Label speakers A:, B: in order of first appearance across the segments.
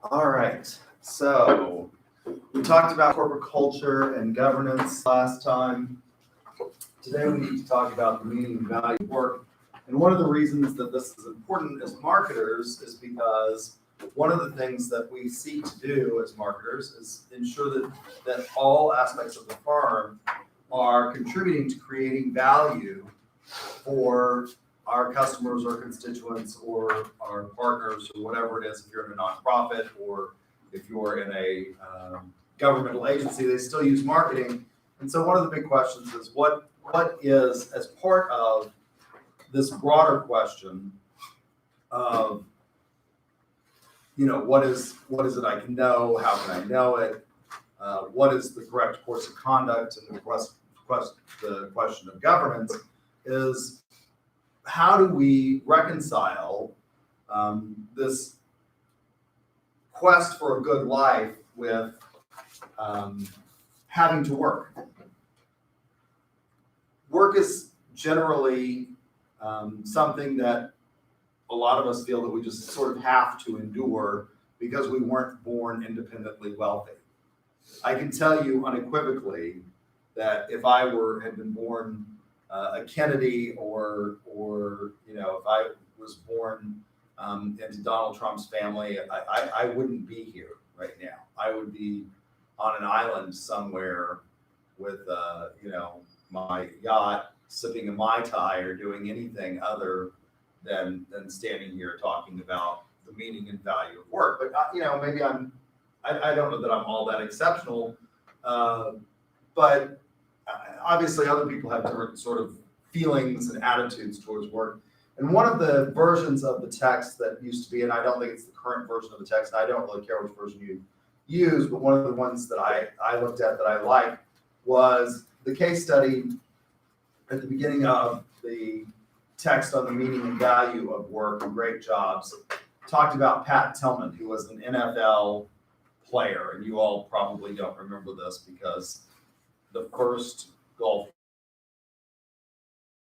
A: All right, so we talked about corporate culture and governance last time. Today we need to talk about the meaning and value of work. And one of the reasons that this is important as marketers is because one of the things that we seek to do as marketers is ensure that all aspects of the firm are contributing to creating value for our customers or constituents or our partners or whatever it is. If you're in a nonprofit or if you're in a governmental agency, they still use marketing. And so one of the big questions is what is, as part of this broader question of, what is it I can know? How can I know it? What is the correct course of conduct? And the question of governance is, how do we reconcile this quest for a good life with having to work? Work is generally something that a lot of us feel that we just sort of have to endure because we weren't born independently wealthy. I can tell you unequivocally that if I had been born a Kennedy or if I was born into Donald Trump's family, I wouldn't be here right now. I would be on an island somewhere with my yacht, sipping a Mai Tai or doing anything other than standing here talking about the meaning and value of work. But maybe I don't know that I'm all that exceptional, but obviously other people have different sort of feelings and attitudes towards work. And one of the versions of the text that used to be, and I don't think it's the current version of the text, and I don't really care which version you use, but one of the ones that I looked at that I like was the case study at the beginning of the text on the meaning and value of work and great jobs, talked about Pat Tillman, who was an NFL player. And you all probably don't remember this because the first Gulf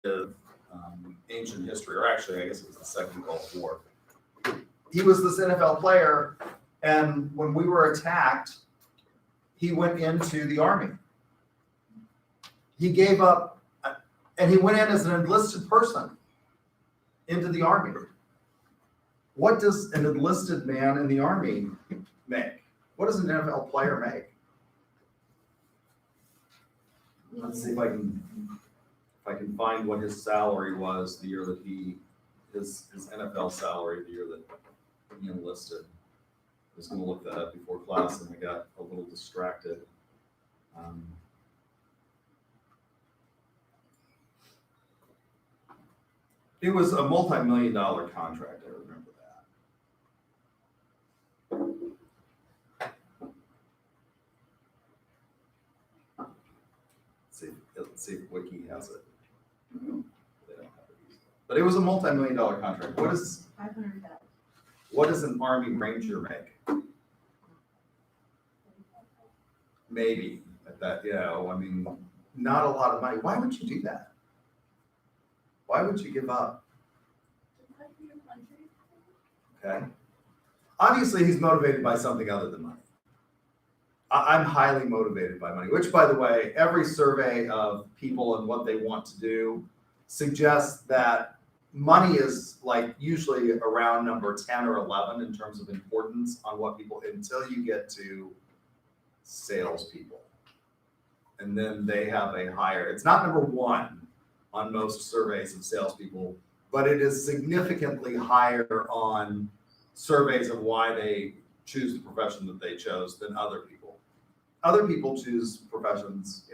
A: of ancient history, or actually, I guess it was the second Gulf War. He was this NFL player, and when we were attacked, he went into the Army. He gave up, and he went in as an enlisted person into the Army. What does an enlisted man in the Army make? What does an NFL player make? Let's see if I can find what his salary was the year that his NFL salary the year that he enlisted. I was going to look that up before class, and I got a little distracted. It was a multi-million-dollar contract. I remember that. Let's see if Wiki has it. They don't have it. But it was a multi-million-dollar contract. What is $500,000? What does an Army Ranger make? Maybe at that. Not a lot of money. Why would you do that? Why would you give up? Okay. Obviously, he's motivated by something other than money. I'm highly motivated by money, which, by the way, every survey of people and what they want to do suggests that money is like usually around number 10 or 11 in terms of importance on what people, until you get to salespeople. And then they have a higher, it's not number one on most surveys of salespeople, but it is significantly higher on surveys of why they choose the profession that they chose than other people. Other people choose professions,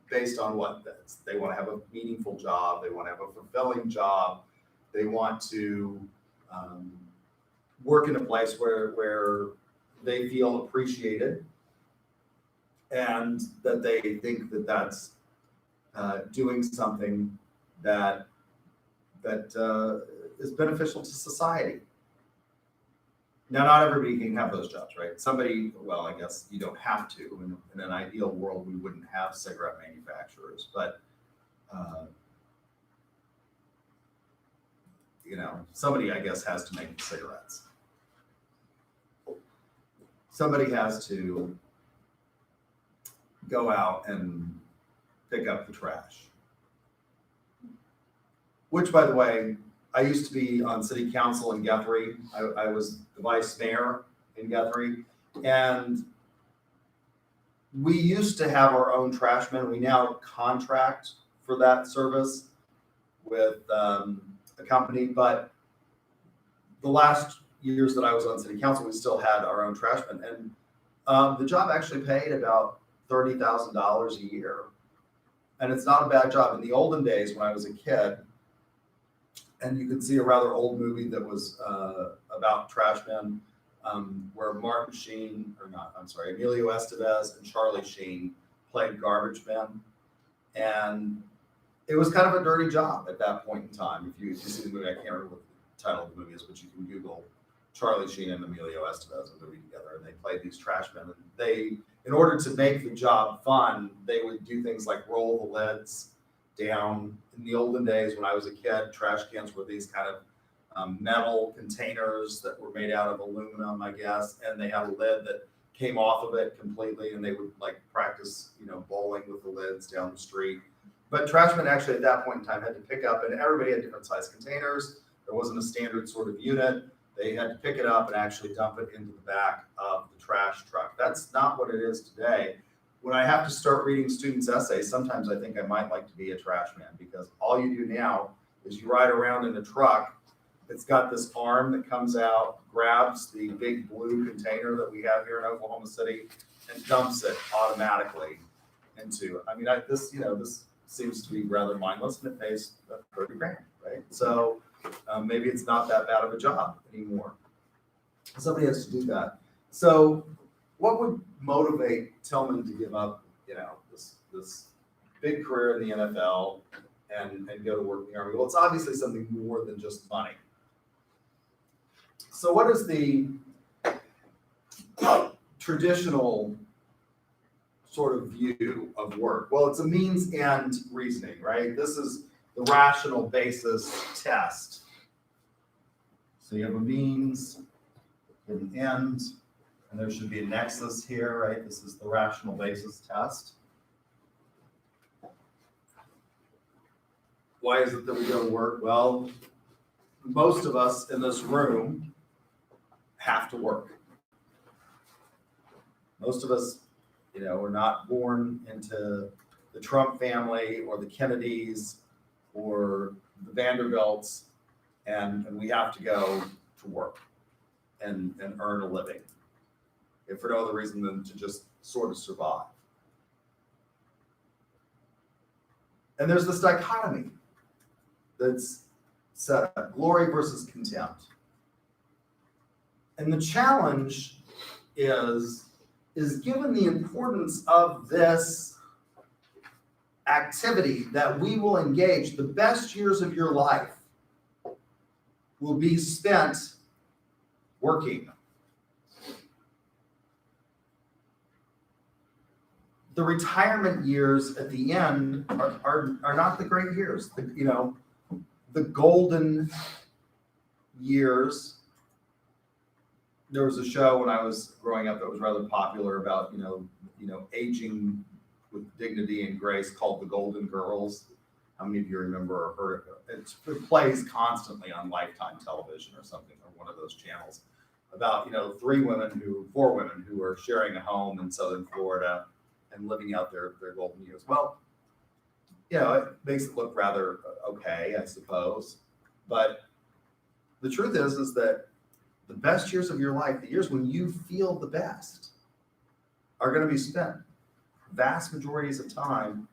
A: based on what they want to have a meaningful job, they want to have a fulfilling job, they want to work in a place where they feel appreciated, and that they think that that's doing something that is beneficial to society. Now, not everybody can have those jobs, right? Somebody, well, I guess you don't have to. In an ideal world, we wouldn't have cigarette manufacturers, but somebody, I guess, has to make the cigarettes. somebody has to go out and pick up the trash. Which, by the way, I used to be on city council in Guthrie. I was the vice mayor in Guthrie. And we used to have our own trash men. We now contract for that service with a company. But the last years that I was on city council, we still had our own trash men. And the job actually paid about $30,000 a year. And it's not a bad job. In the olden days when I was a kid, and you can see a rather old movie that was about trash men, where Emilio Estevez and Charlie Sheen played garbage men. And it was kind of a dirty job at that point in time. If you see the movie, I can't remember what the title of the movie is, but you can Google Charlie Sheen and Emilio Estevez, a movie together, and they played these trash men. And they, in order to make the job fun, they would do things like roll the lids down. In the olden days when I was a kid, trash cans were these kind of metal containers that were made out of aluminum, I guess, and they had a lid that came off of it completely, and they would like practice, bowling with the lids down the street. But trashmen actually at that point in time had to pick up, and everybody had different size containers. There wasn't a standard sort of unit. They had to pick it up and actually dump it into the back of the trash truck. That's not what it is today. When I have to start reading students' essays, sometimes I think I might like to be a trash man, because all you do now is you ride around in a truck. It's got this arm that comes out, grabs the big blue container that we have here in Oklahoma City, and dumps it automatically into. This seems to be rather mindless, and it pays $30,000, right? So maybe it's not that bad of a job anymore. Somebody has to do that. So what would motivate Tillman to give up, this big career in the NFL and go to work in the Army? Well, it's obviously something more than just money. So what is the traditional sort of view of work? Well, it's a means end reasoning, right? This is the rational basis test. So you have a means, an end, and there should be a nexus here, right? This is the rational basis test. Why is it that we go to work? Well, most of us in this room have to work. Most of us, we're not born into the Trump family or the Kennedys or the Vanderbilts, and we have to go to work and earn a living, if for no other reason than to just sort of survive. And there's this dichotomy that's set up, glory versus contempt. And the challenge is given the importance of this activity that we will engage, the best years of your life will be spent working. The retirement years at the end are not the great years. The golden years. There was a show when I was growing up that was rather popular about aging with dignity and grace, called The Golden Girls. How many of you remember or heard of it? It plays constantly on Lifetime television or something, or one of those channels, about 4 women who are sharing a home in Southern Florida and living out their golden years. Well, it makes it look rather okay, I suppose. But the truth is that the best years of your life, the years when you feel the best, are going to be spent vast majorities of time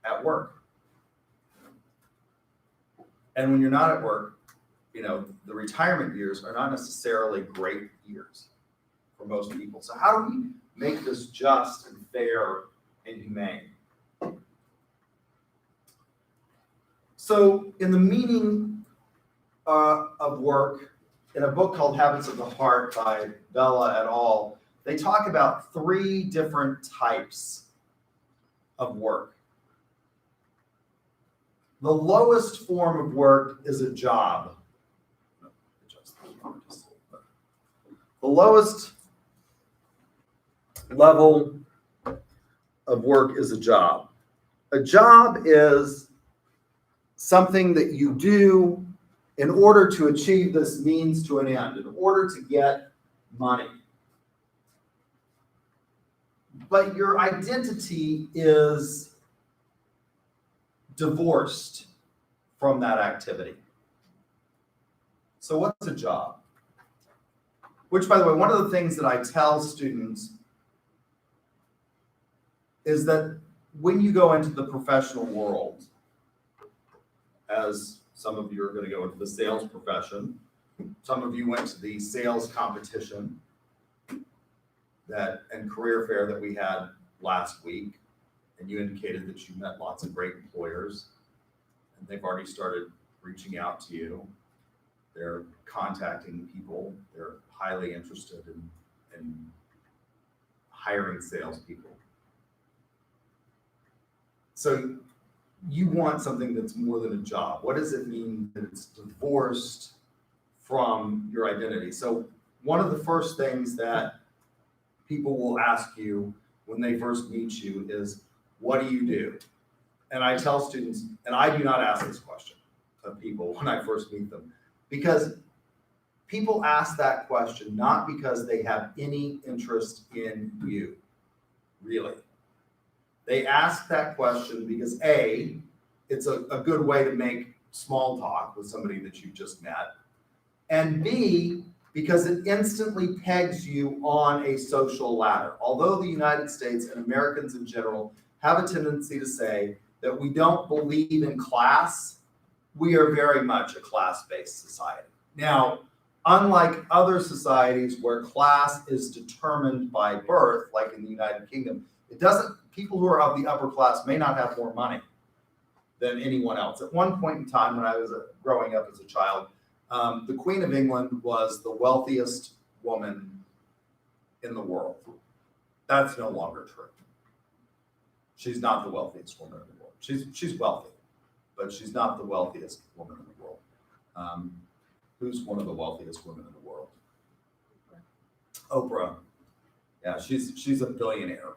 A: at work. And when you're not at work, the retirement years are not necessarily great years for most people. So how do we make this just and fair and humane? So in the meaning of work, in a book called Habits of the Heart by Bella et al., they talk about 3 different types of work. The lowest form of work is a job. The lowest level of work is a job. A job is something that you do in order to achieve this means to an end, in order to get money. But your identity is divorced from that activity. So what's a job? Which, by the way, one of the things that I tell students is that when you go into the professional world, as some of you are going to go into the sales profession, some of you went to the sales competition and career fair that we had last week, and you indicated that you met lots of great employers, and they've already started reaching out to you. They're contacting people. They're highly interested in hiring salespeople. So you want something that's more than a job. What does it mean that it's divorced from your identity? So one of the first things that people will ask you when they first meet you is, what do you do? And I tell students, and I do not ask this question of people when I first meet them, because people ask that question not because they have any interest in you, really. They ask that question because A, it's a good way to make small talk with somebody that you just met, and B, because it instantly pegs you on a social ladder. Although the United States and Americans in general have a tendency to say that we don't believe in class, we are very much a class-based society. Now, unlike other societies where class is determined by birth, like in the United Kingdom, people who are of the upper class may not have more money than anyone else. At one point in time when I was growing up as a child, the Queen of England was the wealthiest woman in the world. That's no longer true. She's not the wealthiest woman in the world. She's wealthy, but she's not the wealthiest woman in the world. Who's one of the wealthiest women in the world? Oprah. Yeah, she's a billionaire.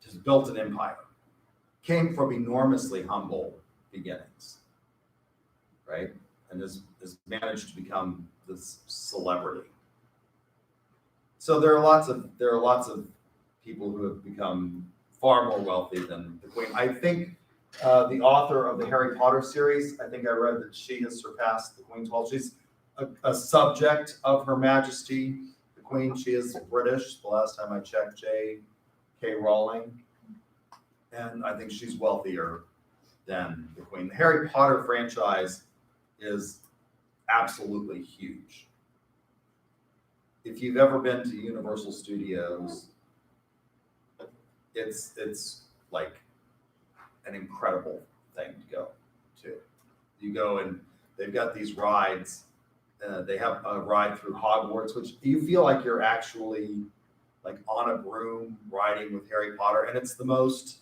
A: She's built an empire. Came from enormously humble beginnings, right? And has managed to become this celebrity. So there are lots of people who have become far more wealthy than the Queen. I think the author of the Harry Potter series, I think I read that she has surpassed the Queen's wealth. She's a subject of Her Majesty, the Queen. She is British. The last time I checked, J.K. Rowling, and I think she's wealthier than the Queen. The Harry Potter franchise is absolutely huge. If you've ever been to Universal Studios, it's like an incredible thing to go to. You go and they've got these rides. They have a ride through Hogwarts, which you feel like you're actually like on a broom riding with Harry Potter, and it's the most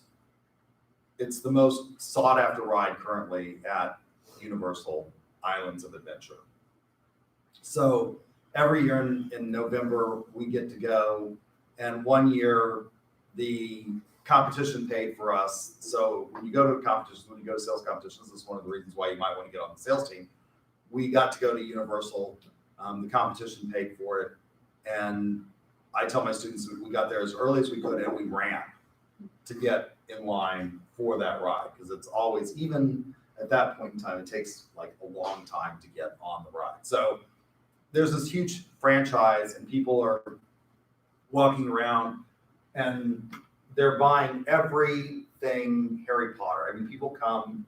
A: sought after ride currently at Universal Islands of Adventure. So every year in November we get to go, and one year the competition paid for us. So when you go to competitions, when you go to sales competitions, this is one of the reasons why you might want to get on the sales team. We got to go to Universal. The competition paid for it, and I tell my students we got there as early as we could, and we ran to get in line for that ride, because it's always, even at that point in time, it takes like a long time to get on the ride. So there's this huge franchise, and people are walking around and they're buying everything Harry Potter. I mean, people come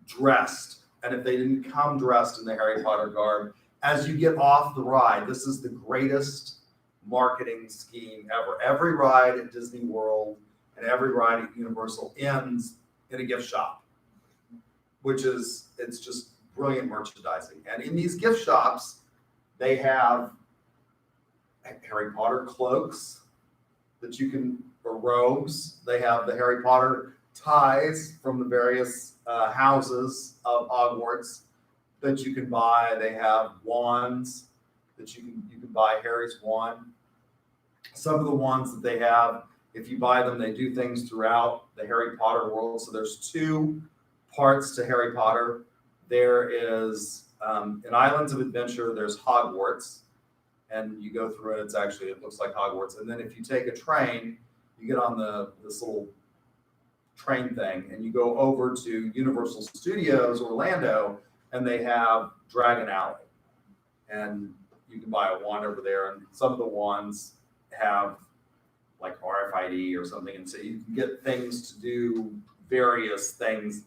A: dressed, and if they didn't come dressed in the Harry Potter garb, as you get off the ride, this is the greatest marketing scheme ever. Every ride at Disney World and every ride at Universal ends in a gift shop, it's just brilliant merchandising. And in these gift shops, they have Harry Potter cloaks that you can, or robes. They have the Harry Potter ties from the various houses of Hogwarts that you can buy. They have wands. that you can buy Harry's wand. Some of the wands that they have, if you buy them, they do things throughout the Harry Potter world. So there's 2 parts to Harry Potter. There is in Islands of Adventure, there's Hogwarts, and you go through it. It looks like Hogwarts. And then if you take a train, you get on this little train thing, and you go over to Universal Studios Orlando, and they have Dragon Alley, and you can buy a wand over there. And some of the wands have like RFID or something, and so you can get things to do various things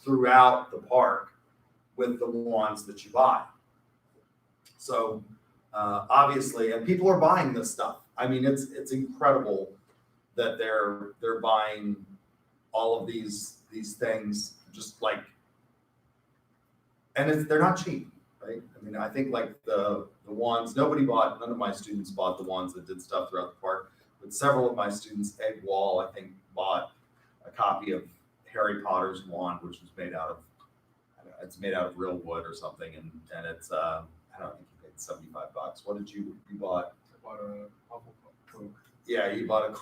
A: throughout the park with the wands that you buy. So obviously, and people are buying this stuff. I mean, it's incredible that they're buying all of these things, just like, and they're not cheap, right? I mean, I think like the wands, none of my students bought the wands that did stuff throughout the park, but several of my students, Egg Wall, I think, bought a copy of Harry Potter's wand, which was made out of, it's made out of real wood or something, and it's I don't think you paid $75. What did you bought?
B: I bought a awful cloak.
A: Yeah, you bought a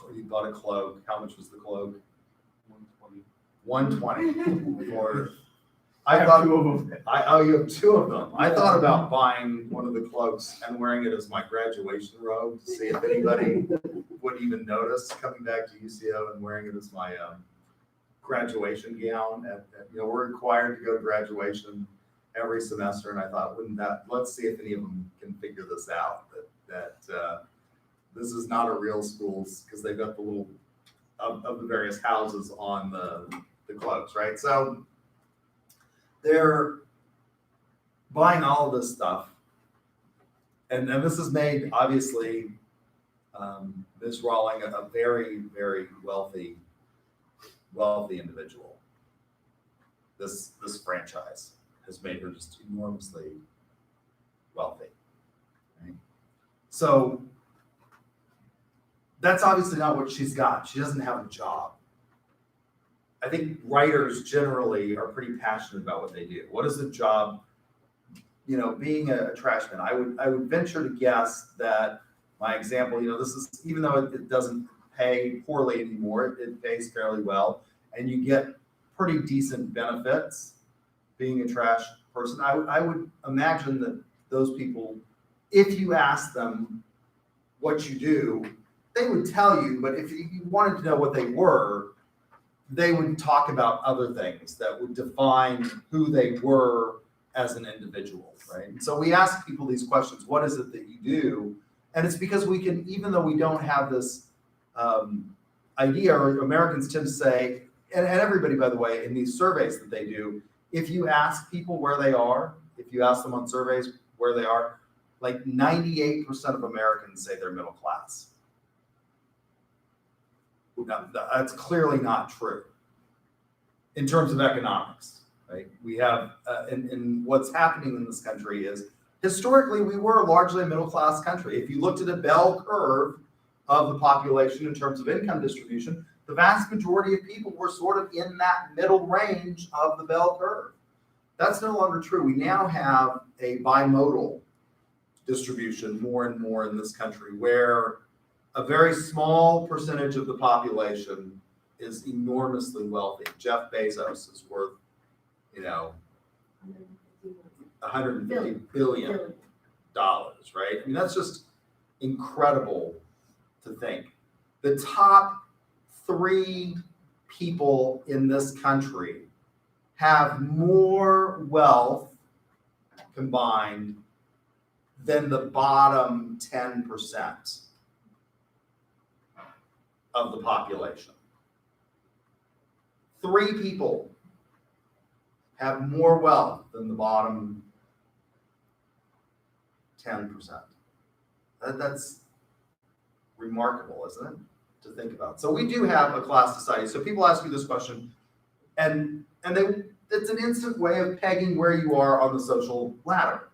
A: cloak. How much was the cloak?
B: $120.
A: $120 for.
B: I have 2 of them.
A: You have 2 of them. I thought about buying one of the cloaks and wearing it as my graduation robe to see if anybody would even notice coming back to UCO and wearing it as my graduation gown. We're required to go to graduation every semester, and I thought, let's see if any of them can figure this out, that this is not a real school, because they've got the little of the various houses on the cloaks, right? So they're buying all of this stuff, and this has made, obviously, Ms. Rowling a very, very wealthy individual. This franchise has made her just enormously wealthy. Right? So that's obviously not what she's got. She doesn't have a job. I think writers generally are pretty passionate about what they do. What is the job? Being a trashman, I would venture to guess that my example, this is, even though it doesn't pay poorly anymore, it pays fairly well, and you get pretty decent benefits being a trash person. I would imagine that those people, if you ask them what you do, they would tell you, but if you wanted to know what they were, they would talk about other things that would define who they were as an individual, right? And so we ask people these questions: what is it that you do? And it's because we can, even though we don't have this idea, or Americans tend to say, and everybody, by the way, in these surveys that they do, if you ask people where they are, if you ask them on surveys where they are, like 98% of Americans say they're middle class. Now, that's clearly not true in terms of economics, right? We have, and what's happening in this country is, historically, we were largely a middle-class country. If you looked at a bell curve of the population in terms of income distribution, the vast majority of people were sort of in that middle range of the bell curve. That's no longer true. We now have a bimodal distribution more and more in this country, where a very small percentage of the population is enormously wealthy. Jeff Bezos is worth, $150 billion, right? I mean, that's just incredible to think. The top 3 people in this country have more wealth combined than the bottom 10% of the population. 3 people have more wealth than the bottom 10%. That's remarkable, isn't it, to think about? So we do have a class society. So people ask you this question, and it's an instant way of pegging where you are on the social ladder.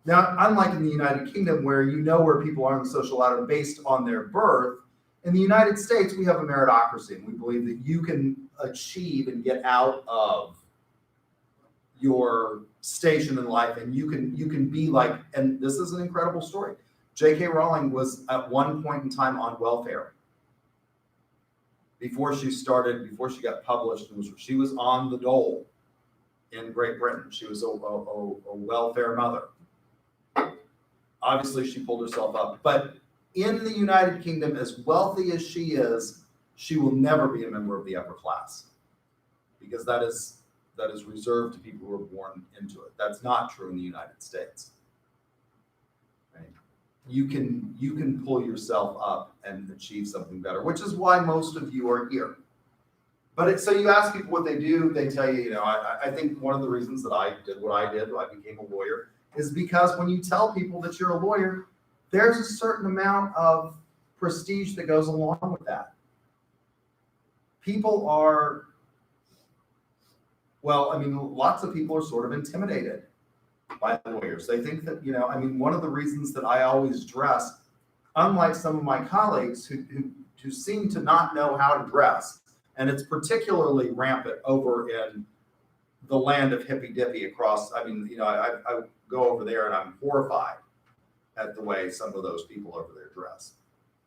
A: Now, unlike in the United Kingdom, where you know where people are on the social ladder based on their birth, in the United States, we have a meritocracy, and we believe that you can achieve and get out of your station in life, and you can be like, and this is an incredible story, J.K. Rowling was at one point in time on welfare. Before she got published, she was on the dole in Great Britain. She was a welfare mother. Obviously, she pulled herself up. But in the United Kingdom, as wealthy as she is, she will never be a member of the upper class, because that is reserved to people who are born into it. That's not true in the United States. Right? You can pull yourself up and achieve something better, which is why most of you are here. But so you ask people what they do, they tell you, I think one of the reasons that I did what I did, I became a lawyer, is because when you tell people that you're a lawyer, there's a certain amount of prestige that goes along with that. People are, lots of people are sort of intimidated by lawyers. They think that, one of the reasons that I always dress, unlike some of my colleagues who seem to not know how to dress, and it's particularly rampant over in the land of hippy dippy across. I go over there and I'm horrified at the way some of those people over there dress.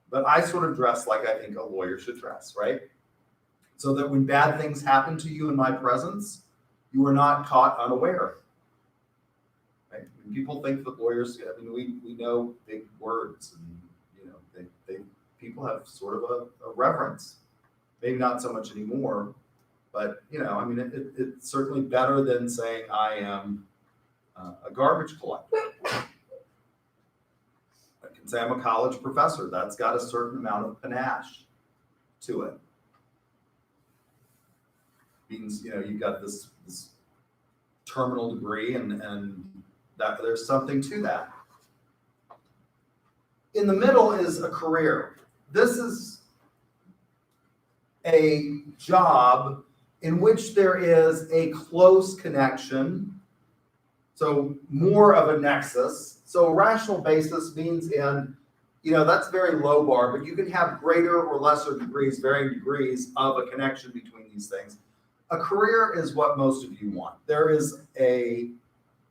A: But I sort of dress like I think a lawyer should dress, right? So that when bad things happen to you in my presence, you are not caught unaware. Right? When people think that lawyers, we know big words, and people have sort of a reverence. Maybe not so much anymore, but it's certainly better than saying I am a garbage collector. I can say I'm a college professor. That's got a certain amount of panache to it. Means you've got this terminal degree, and that there's something to that. In the middle is a career. This is a job in which there is a close connection, so more of a nexus. So a rational basis means that's very low bar, but you can have greater or lesser degrees, varying degrees of a connection between these things. A career is what most of you want. There is a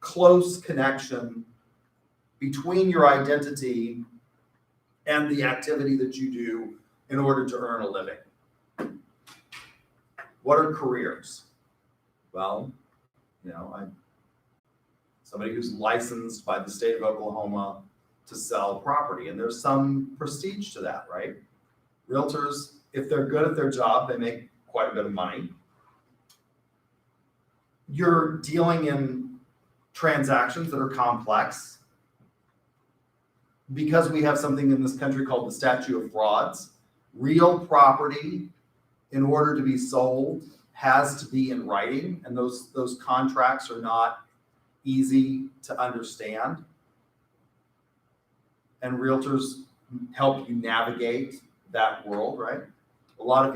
A: close connection between your identity and the activity that you do in order to earn a living. What are careers? Well, I'm somebody who's licensed by the state of Oklahoma to sell property, and there's some prestige to that, right? Realtors, if they're good at their job, they make quite a bit of money. You're dealing in transactions that are complex. Because we have something in this country called the statute of frauds, real property, in order to be sold, has to be in writing, and those contracts are not easy to understand. And realtors help you navigate that world, right?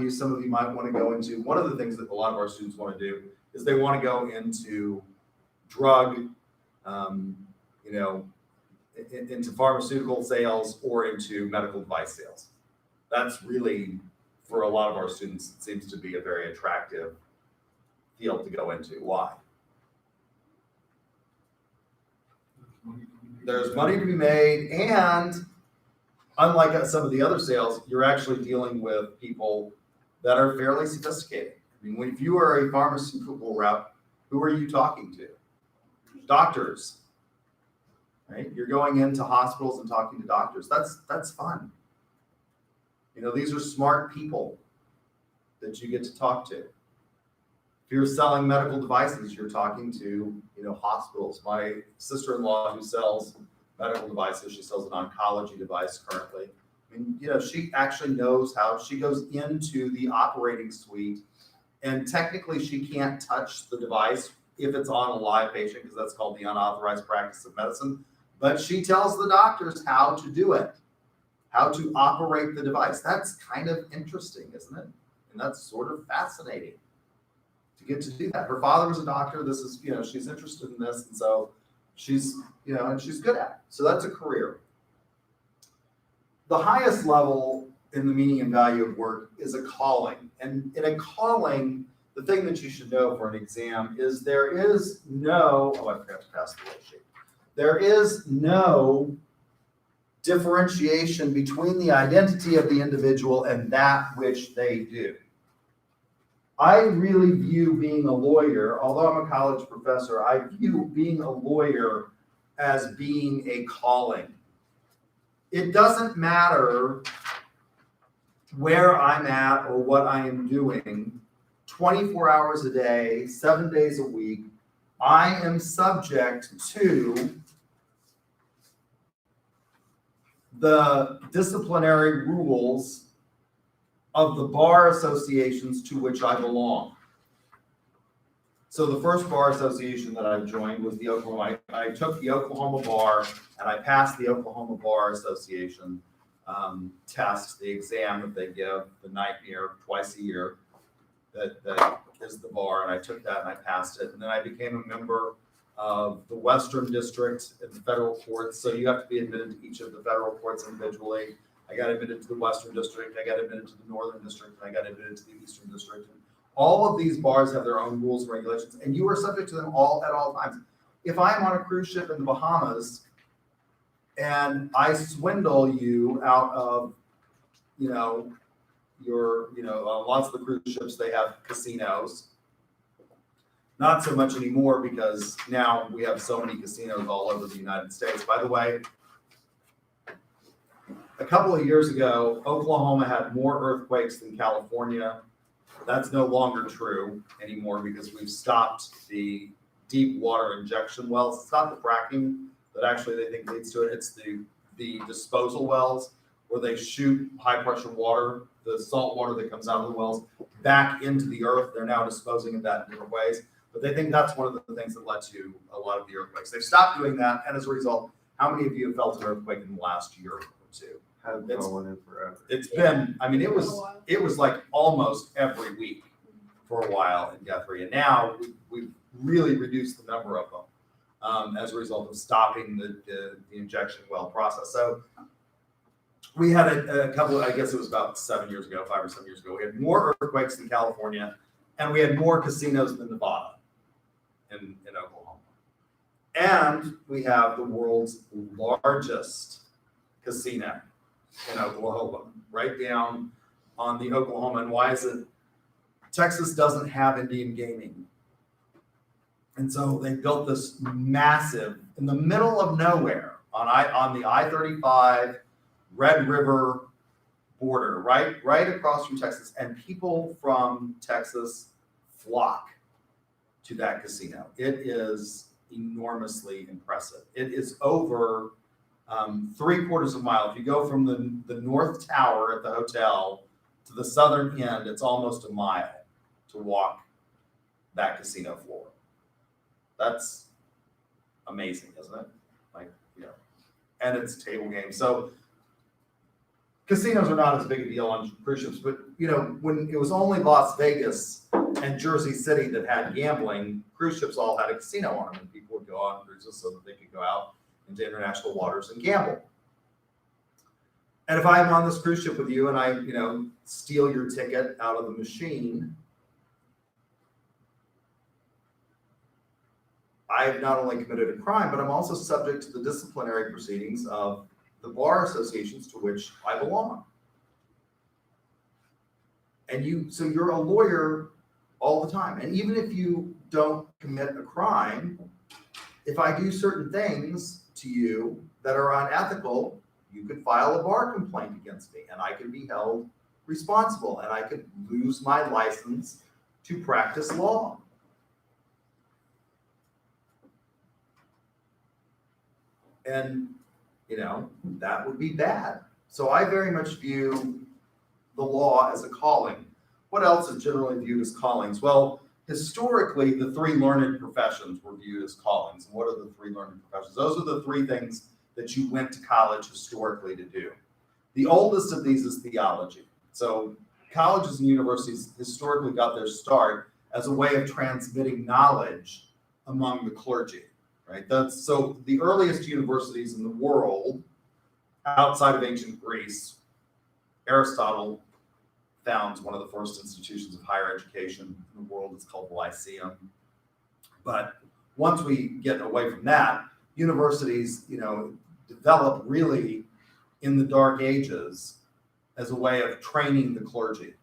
A: Some of you might want to go into, one of the things that a lot of our students want to do is they want to go into drug, into pharmaceutical sales or into medical device sales. That's really, for a lot of our students, it seems to be a very attractive field to go into. Why? There's money to be made, and unlike some of the other sales, you're actually dealing with people that are fairly sophisticated. If you are a pharmaceutical rep, who are you talking to? Doctors, right? You're going into hospitals and talking to doctors. That's fun. These are smart people that you get to talk to. If you're selling medical devices, you're talking to, hospitals. My sister-in-law, who sells medical devices, she sells an oncology device currently. She actually knows how. She goes into the operating suite, and technically she can't touch the device if it's on a live patient, because that's called the unauthorized practice of medicine. But she tells the doctors how to do it, how to operate the device. That's kind of interesting, isn't it? And that's sort of fascinating to get to do that. Her father was a doctor. This is, she's interested in this. And so she's, and she's good at it. So that's a career. The highest level in the meaning and value of work is a calling. And in a calling, the thing that you should know for an exam is there is no, I forgot to pass the worksheet. There is no differentiation between the identity of the individual and that which they do. I really view being a lawyer, although I'm a college professor, I view being a lawyer as being a calling. It doesn't matter where I'm at or what I am doing, 24 hours a day, 7 days a week, I am subject to the disciplinary rules of the bar associations to which I belong. So the first bar association that I joined was the Oklahoma. I took the Oklahoma bar and I passed the Oklahoma Bar Association test, the exam that they give, the nightmare twice a year. That is the bar, and I took that and I passed it. And then I became a member of the Western District in the federal courts. So you have to be admitted to each of the federal courts individually. I got admitted to the Western District, I got admitted to the Northern District, and I got admitted to the Eastern District. And all of these bars have their own rules and regulations, and you are subject to them all at all times. If I'm on a cruise ship in the Bahamas and I swindle you out of, lots of the cruise ships, they have casinos. Not so much anymore because now we have so many casinos all over the United States. By the way, a couple of years ago, Oklahoma had more earthquakes than California. That's no longer true anymore because we've stopped the deep water injection wells. It's not the fracking that actually they think leads to it. It's the disposal wells where they shoot high pressure water, the salt water that comes out of the wells, back into the earth. They're now disposing of that in different ways. But they think that's one of the things that led to a lot of the earthquakes. They've stopped doing that, and as a result, how many of you have felt an earthquake in the last year or two?
B: Hasn't been one in forever.
A: It's been, it was like almost every week for a while in Guthrie, and now we've really reduced the number of them as a result of stopping the injection well process. So we had a couple, I guess it was about 7 years ago, 5 or 7 years ago, we had more earthquakes in California, and we had more casinos than Nevada in Oklahoma. And we have the world's largest casino in Oklahoma, right down on the Oklahoma. And why is it? Texas doesn't have Indian gaming. And so they built this massive, in the middle of nowhere, on the I-35 Red River border, right across from Texas. And people from Texas flock to that casino. It is enormously impressive. It is over 3/4 of a mile. If you go from the North Tower at the hotel to the southern end, it's almost a mile to walk that casino floor. That's amazing, isn't it? And it's table games. So casinos are not as big a deal on cruise ships, but when it was only Las Vegas and Jersey City that had gambling, cruise ships all had a casino on them, and people would go on cruises so that they could go out into international waters and gamble. And if I'm on this cruise ship with you and I, steal your ticket out of the machine, I've not only committed a crime, but I'm also subject to the disciplinary proceedings of the bar associations to which I belong. And so you're a lawyer all the time. And even if you don't commit a crime, if I do certain things to you that are unethical, you could file a bar complaint against me and I could be held responsible and I could lose my license to practice law. And, that would be bad. So I very much view the law as a calling. What else is generally viewed as callings? Well, historically, the three learned professions were viewed as callings. And what are the three learned professions? Those are the three things that you went to college historically to do. The oldest of these is theology. So colleges and universities historically got their start as a way of transmitting knowledge among the clergy, right? So the earliest universities in the world, outside of ancient Greece, Aristotle founds one of the first institutions of higher education in the world. It's called the Lyceum. But once we get away from that, universities, develop really in the Dark Ages as a way of training the clergy.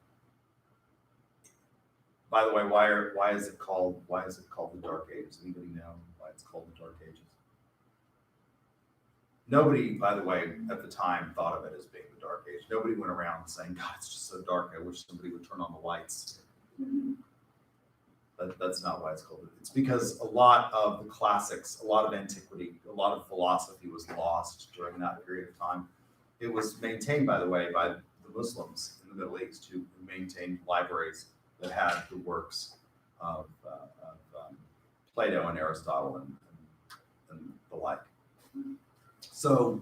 A: By the way, why is it called the Dark Ages? Anybody know why it's called the Dark Ages? Nobody, by the way, at the time thought of it as being the Dark Age. Nobody went around saying, God, it's just so dark, I wish somebody would turn on the lights. That's not why it's called it. It's because a lot of the classics, a lot of antiquity, a lot of philosophy was lost during that period of time. It was maintained, by the way, by the Muslims in the Middle East who maintained libraries that had the works of Plato and Aristotle and the like. So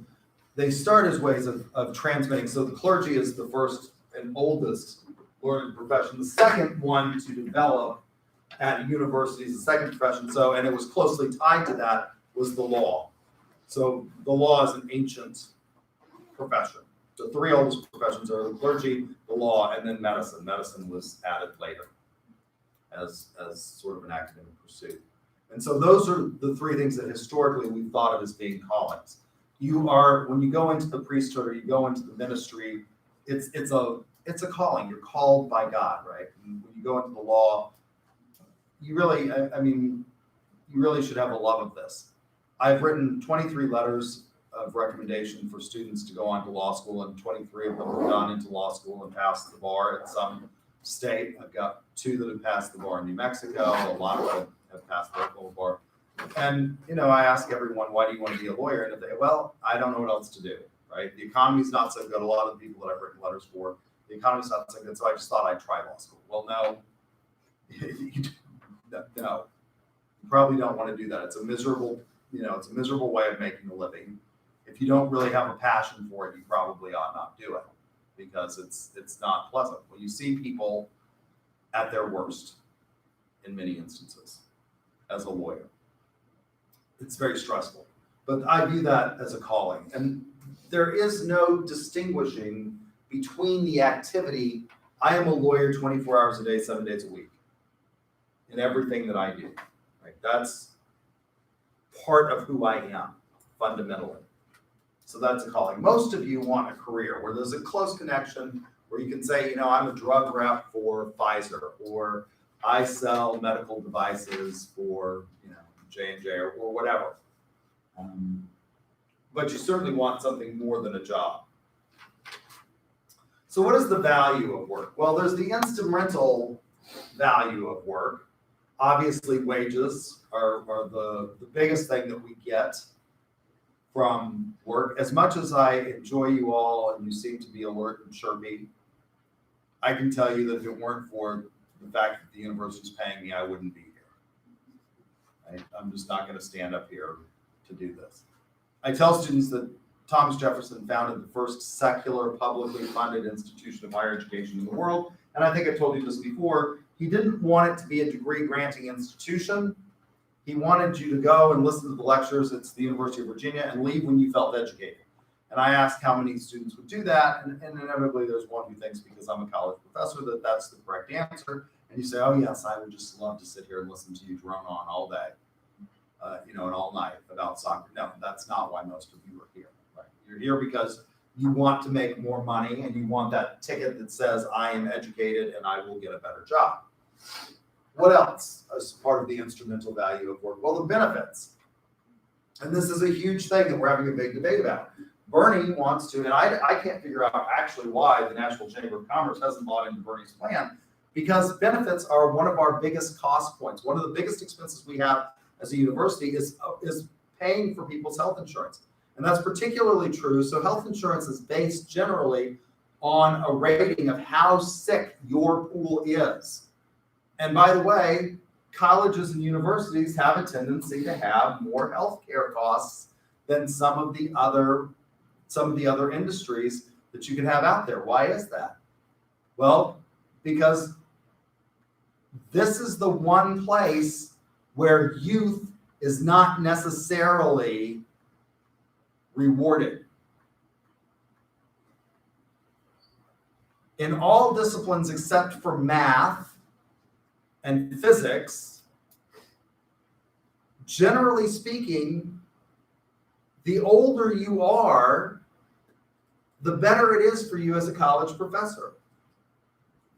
A: they start as ways of transmitting. So the clergy is the first and oldest learned profession. The second one to develop at universities, the second profession, and it was closely tied to that, was the law. So the law is an ancient profession. The three oldest professions are the clergy, the law, and then medicine. Medicine was added later as sort of an academic pursuit. And so those are the three things that historically we've thought of as being callings. When you go into the priesthood or you go into the ministry, it's a calling. You're called by God, right? And when you go into the law, you really should have a love of this. I've written 23 letters of recommendation for students to go on to law school, and 23 of them have gone into law school and passed the bar at some state. I've got 2 that have passed the bar in New Mexico. A lot of them have passed the Oklahoma bar. And, I ask everyone, why do you want to be a lawyer? And if they, well, I don't know what else to do, right? The economy's not so good. A lot of the people that I've written letters for, the economy's not so good, so I just thought I'd try law school. Well, no, no, you probably don't want to do that. It's a miserable way of making a living. If you don't really have a passion for it, you probably ought not do it because it's not pleasant. Well, you see people at their worst in many instances as a lawyer. It's very stressful, but I view that as a calling. And there is no distinguishing between the activity. I am a lawyer 24 hours a day, 7 days a week in everything that I do. Right? That's part of who I am fundamentally. So that's a calling. Most of you want a career where there's a close connection, where you can say, I'm a drug rep for Pfizer, or I sell medical devices for, J&J or whatever. But you certainly want something more than a job. So what is the value of work? Well, there's the instrumental value of work. Obviously, wages are the biggest thing that we get from work. As much as I enjoy you all and you seem to be alert and chirpy, I can tell you that if it weren't for the fact that the university is paying me, I wouldn't be here. I'm just not going to stand up here to do this. I tell students that Thomas Jefferson founded the first secular, publicly funded institution of higher education in the world. And I think I told you this before. He didn't want it to be a degree-granting institution. He wanted you to go and listen to the lectures at the University of Virginia and leave when you felt educated. And I asked how many students would do that. And inevitably, there's one who thinks because I'm a college professor that that's the correct answer. And you say, oh, yes, I would just love to sit here and listen to you drone on all day, and all night about soccer. No, that's not why most of you are here. Right? You're here because you want to make more money and you want that ticket that says I am educated and I will get a better job. What else as part of the instrumental value of work? Well, the benefits. And this is a huge thing that we're having a big debate about. Bernie wants to, and I can't figure out actually why the National Chamber of Commerce hasn't bought into Bernie's plan, because benefits are one of our biggest cost points. One of the biggest expenses we have as a university is paying for people's health insurance. And that's particularly true. So health insurance is based generally on a rating of how sick your pool is. And by the way, colleges and universities have a tendency to have more healthcare costs than some of the other industries that you can have out there. Why is that? Well, because this is the one place where youth is not necessarily rewarded. In all disciplines except for math and physics, generally speaking, the older you are, the better it is for you as a college professor.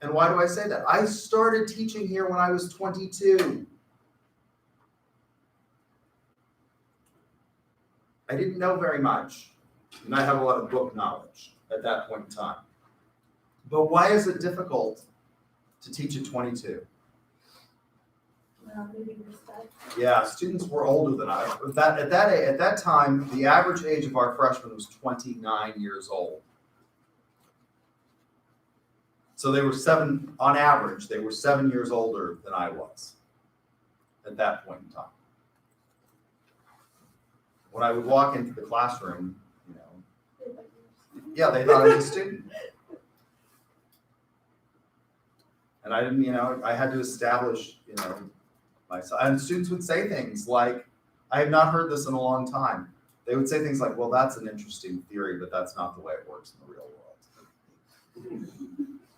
A: And why do I say that? I started teaching here when I was 22. I didn't know very much, and I have a lot of book knowledge at that point in time. But why is it difficult to teach at 22?
C: Maybe respect.
A: Yeah, students were older than I. At that time, the average age of our freshmen was 29 years old. So they were on average, they were 7 years older than I was at that point in time. When I would walk into the classroom, yeah, they thought I was a student. And I didn't, I had to establish, myself. And students would say things like, I have not heard this in a long time. They would say things like, well, that's an interesting theory, but that's not the way it works in the real world.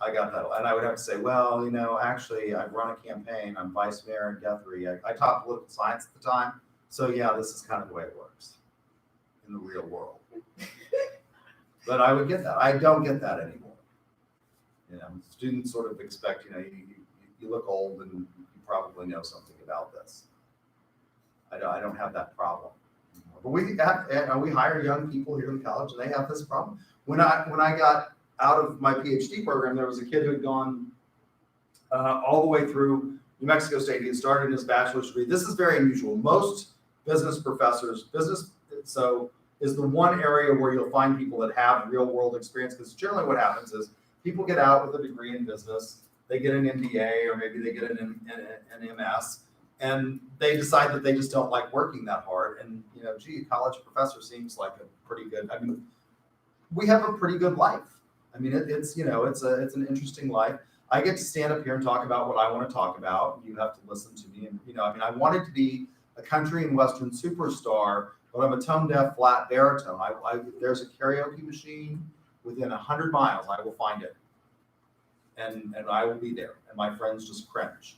A: I got that. And I would have to say, well, actually, I've run a campaign. I'm vice mayor in Guthrie. I taught political science at the time. So, yeah, this is kind of the way it works in the real world. But I would get that. I don't get that anymore. Students sort of expect, you look old and you probably know something about this. I don't have that problem anymore. But we hire young people here in college, and they have this problem. When I got out of my PhD program, there was a kid who had gone all the way through New Mexico State. He had started his bachelor's degree. This is very unusual. Most business professors, is the one area where you'll find people that have real world experience, because generally what happens is people get out with a degree in business, they get an MBA, or maybe they get an MS, and they decide that they just don't like working that hard. And, a college professor seems like a pretty good, we have a pretty good life. It's an interesting life. I get to stand up here and talk about what I want to talk about. You have to listen to me. And, I wanted to be a country and Western superstar, but I'm a tone-deaf, flat baritone. There's a karaoke machine within 100 miles. I will find it. And I will be there. And my friends just cringe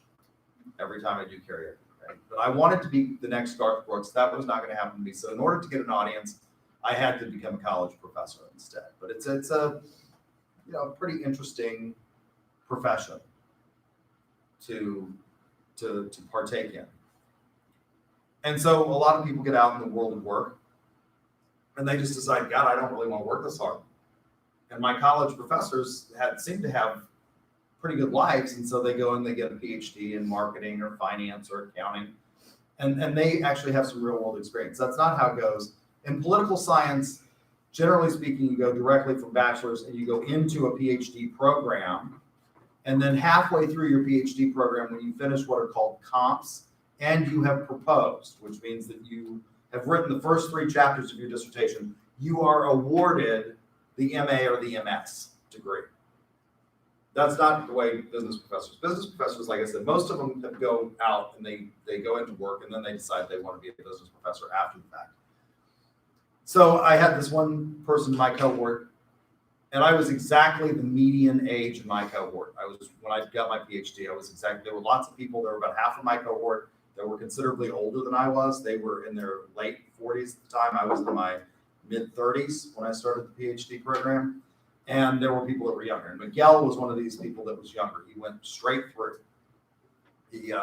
A: every time I do karaoke. Right? But I wanted to be the next Garth Brooks. That was not going to happen to me. So in order to get an audience, I had to become a college professor instead. But it's a pretty interesting profession to partake in. And so a lot of people get out in the world of work and they just decide, God, I don't really want to work this hard. And my college professors seem to have pretty good lives. And so they go and they get a PhD in marketing or finance or accounting. And they actually have some real world experience. That's not how it goes. In political science, generally speaking, you go directly from bachelor's and you go into a PhD program. And then halfway through your PhD program, when you finish what are called comps, and you have proposed, which means that you have written the first 3 chapters of your dissertation, you are awarded the MA or the MS degree. That's not the way business professors, like I said, most of them go out and they go into work and then they decide they want to be a business professor after the fact. So I had this one person in my cohort, and I was exactly the median age in my cohort. When I got my PhD, there were lots of people. There were about half of my cohort that were considerably older than I was. They were in their late 40s at the time. I was in my mid 30s when I started the PhD program. And there were people that were younger. And Miguel was one of these people that was younger. He went straight through. He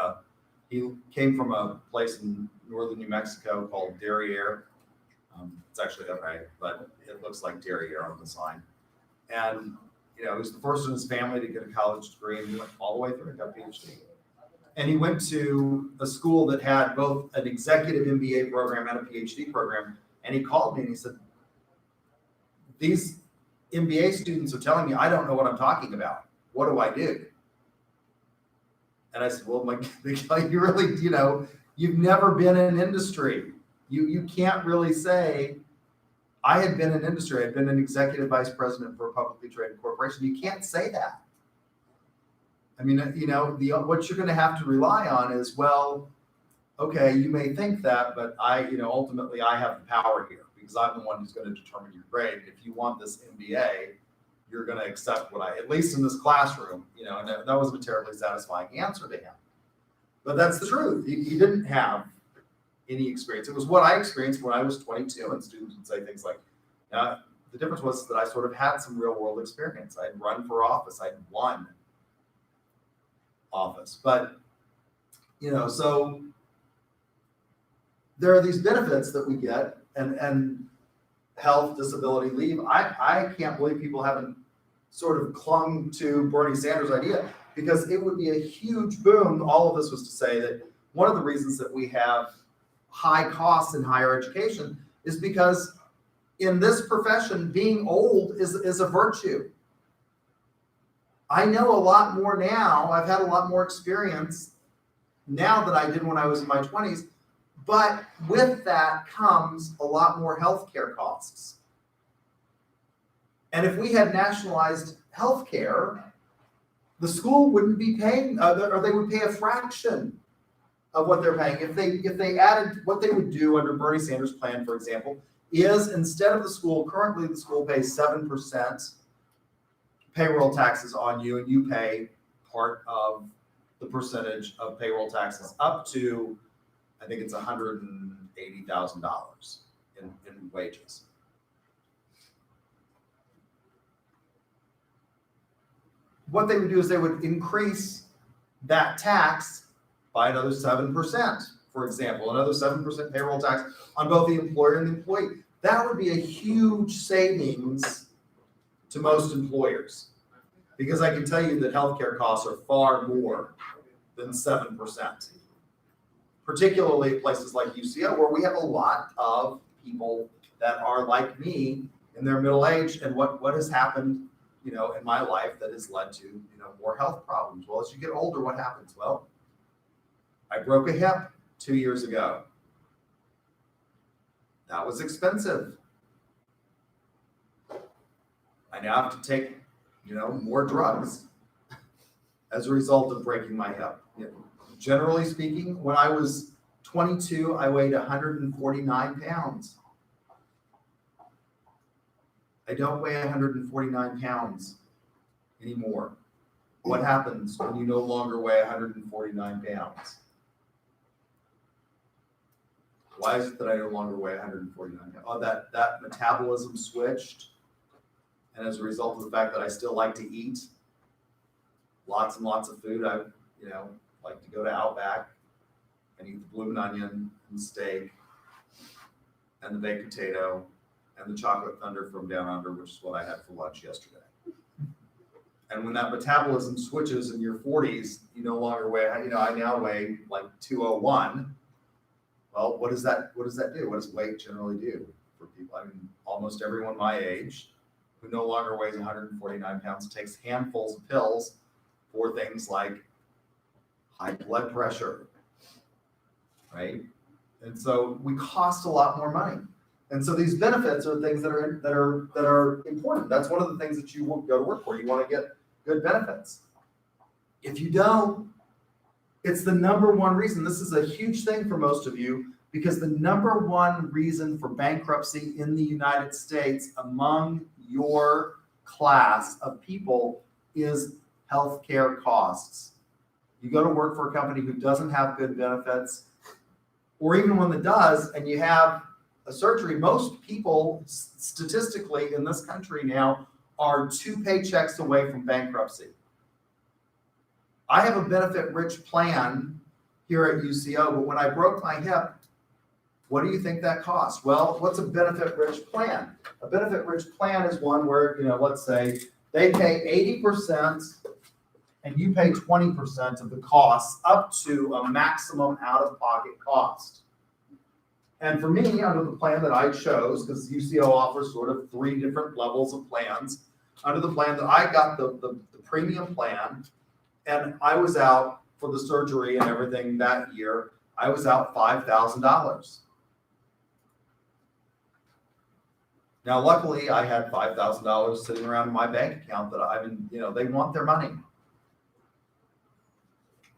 A: came from a place in northern New Mexico called Derriere. It's actually okay, but it looks like Derriere on the sign. And, he was the first in his family to get a college degree, and he went all the way through and got a PhD. And he went to a school that had both an executive MBA program and a PhD program. And he called me and he said, these MBA students are telling me I don't know what I'm talking about. What do I do? And I said, well, Miguel, you really, you've never been in industry. You can't really say, I had been in industry. I'd been an executive vice president for a publicly traded corporation. You can't say that. What you're going to have to rely on is, well, okay, you may think that, but ultimately I have the power here because I'm the one who's going to determine your grade. If you want this MBA, you're going to accept at least in this classroom, and that wasn't a terribly satisfying answer to him. But that's the truth. He didn't have any experience. It was what I experienced when I was 22, and students would say things like, the difference was that I sort of had some real world experience. I'd run for office. I'd won office. But, so there are these benefits that we get, and health, disability leave. I can't believe people haven't sort of clung to Bernie Sanders' idea, because it would be a huge boom. All of this was to say that one of the reasons that we have high costs in higher education is because in this profession, being old is a virtue. I know a lot more now. I've had a lot more experience now than I did when I was in my 20s. But with that comes a lot more healthcare costs. And if we had nationalized healthcare, the school wouldn't be paying, or they would pay a fraction of what they're paying. If they added, what they would do under Bernie Sanders' plan, for example, is instead of currently the school pays 7% payroll taxes on you, and you pay part of the percentage of payroll taxes up to, I think it's $180,000 in wages. What they would do is they would increase that tax by another 7%, for example, another 7% payroll tax on both the employer and the employee. That would be a huge savings to most employers, because I can tell you that healthcare costs are far more than 7%, particularly at places like UCO, where we have a lot of people that are like me in their middle age. And what has happened, in my life that has led to, more health problems? Well, as you get older, what happens? Well, I broke a hip 2 years ago. That was expensive. I now have to take, more drugs as a result of breaking my hip. Generally speaking, when I was 22, I weighed 149 pounds. I don't weigh 149 pounds anymore. What happens when you no longer weigh 149 pounds? Why is it that I no longer weigh 149 pounds? Oh, that metabolism switched. And as a result of the fact that I still like to eat lots and lots of food, I, like to go to Outback and eat the bloomin' onion and the steak and the baked potato and the chocolate thunder from down under, which is what I had for lunch yesterday. And when that metabolism switches in your 40s, you no longer weigh, I now weigh like 201. Well, what does that do? What does weight generally do for people? I mean, almost everyone my age who no longer weighs 149 pounds takes handfuls of pills for things like high blood pressure, right? And so we cost a lot more money. And so these benefits are things that are important. That's one of the things that you go to work for. You want to get good benefits. If you don't, it's the number one reason. This is a huge thing for most of you, because the number one reason for bankruptcy in the United States among your class of people is healthcare costs. You go to work for a company who doesn't have good benefits, or even one that does, and you have a surgery. Most people statistically in this country now are 2 paychecks away from bankruptcy. I have a benefit-rich plan here at UCO, but when I broke my hip, what do you think that cost? Well, what's a benefit-rich plan? A benefit-rich plan is one where, let's say they pay 80% and you pay 20% of the costs up to a maximum out-of-pocket cost. And for me, under the plan that I chose, because UCO offers sort of 3 different levels of plans, under the plan that I got the premium plan, and I was out for the surgery and everything that year, I was out $5,000. Now, luckily, I had $5,000 sitting around in my bank account that they want their money.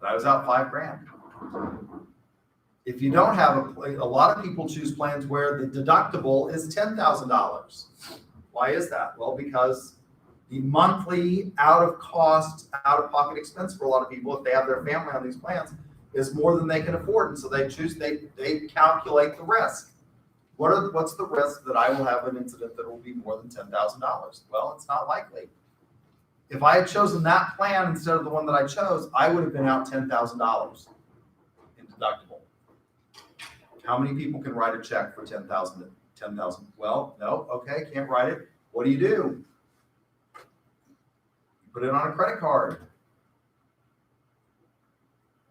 A: But I was out $5,000. If you don't have a lot of people choose plans where the deductible is $10,000. Why is that? Well, because the monthly out-of-pocket expense for a lot of people, if they have their family on these plans, is more than they can afford. And so they calculate the risk. What's the risk that I will have an incident that will be more than $10,000? Well, it's not likely. If I had chosen that plan instead of the one that I chose, I would have been out $10,000 in deductible. How many people can write a check for 10,000? 10,000? Well, no, okay, can't write it. What do? You put it on a credit card.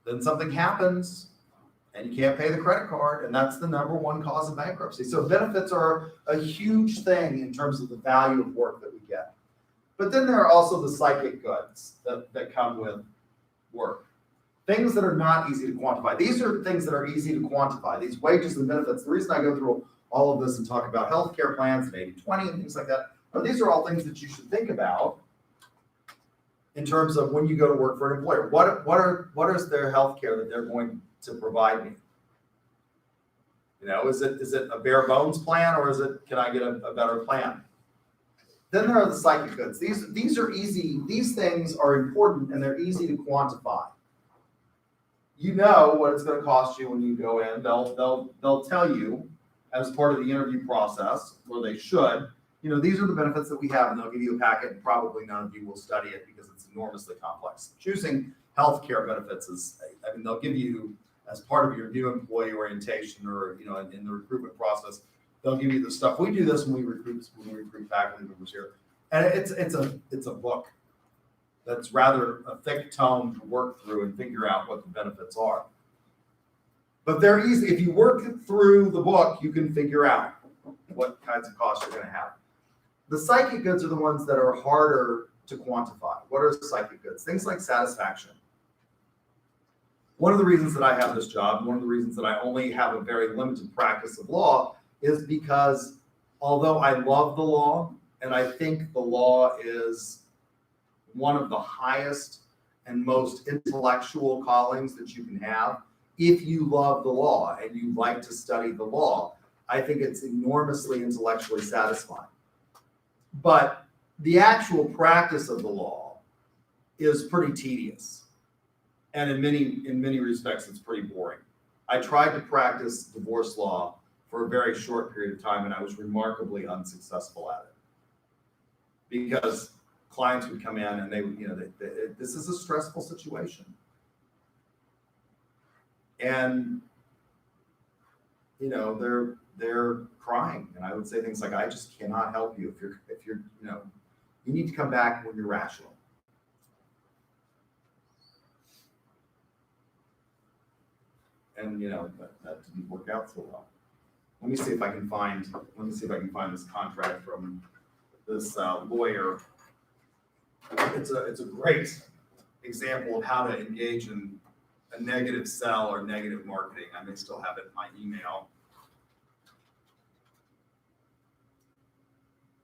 A: Then something happens and you can't pay the credit card, and that's the number one cause of bankruptcy. So benefits are a huge thing in terms of the value of work that we get. But then there are also the psychic goods that come with work. Things that are not easy to quantify. These are things that are easy to quantify, these wages and benefits. The reason I go through all of this and talk about healthcare plans and 80/20 and things like that, these are all things that you should think about in terms of when you go to work for an employer. What is their healthcare that they're going to provide me? Is it a bare bones plan, or can I get a better plan? Then there are the psychic goods. These are easy. These things are important and they're easy to quantify. You know what it's going to cost you when you go in. They'll tell you as part of the interview process, or they should. These are the benefits that we have, and they'll give you a packet, and probably none of you will study it because it's enormously complex. Choosing healthcare benefits they'll give you as part of your new employee orientation, or in the recruitment process, they'll give you the stuff. We do this when we recruit faculty members here, and it's a book that's rather a thick tome to work through and figure out what the benefits are. But they're easy. If you work through the book, you can figure out what kinds of costs you're going to have. The psychic goods are the ones that are harder to quantify. What are psychic goods? Things like satisfaction. One of the reasons that I have this job, one of the reasons that I only have a very limited practice of law, is because although I love the law, and I think the law is one of the highest and most intellectual callings that you can have, if you love the law and you like to study the law, I think it's enormously intellectually satisfying. But the actual practice of the law is pretty tedious. And in many respects, it's pretty boring. I tried to practice divorce law for a very short period of time, and I was remarkably unsuccessful at it. Because clients would come in and they would, this is a stressful situation. And, they're crying. And I would say things like, I just cannot help you if you're, you need to come back when you're rational. And, that didn't work out so well. Let me see if I can find this contract from this lawyer. It's a great example of how to engage in a negative sell or negative marketing. I may still have it in my email.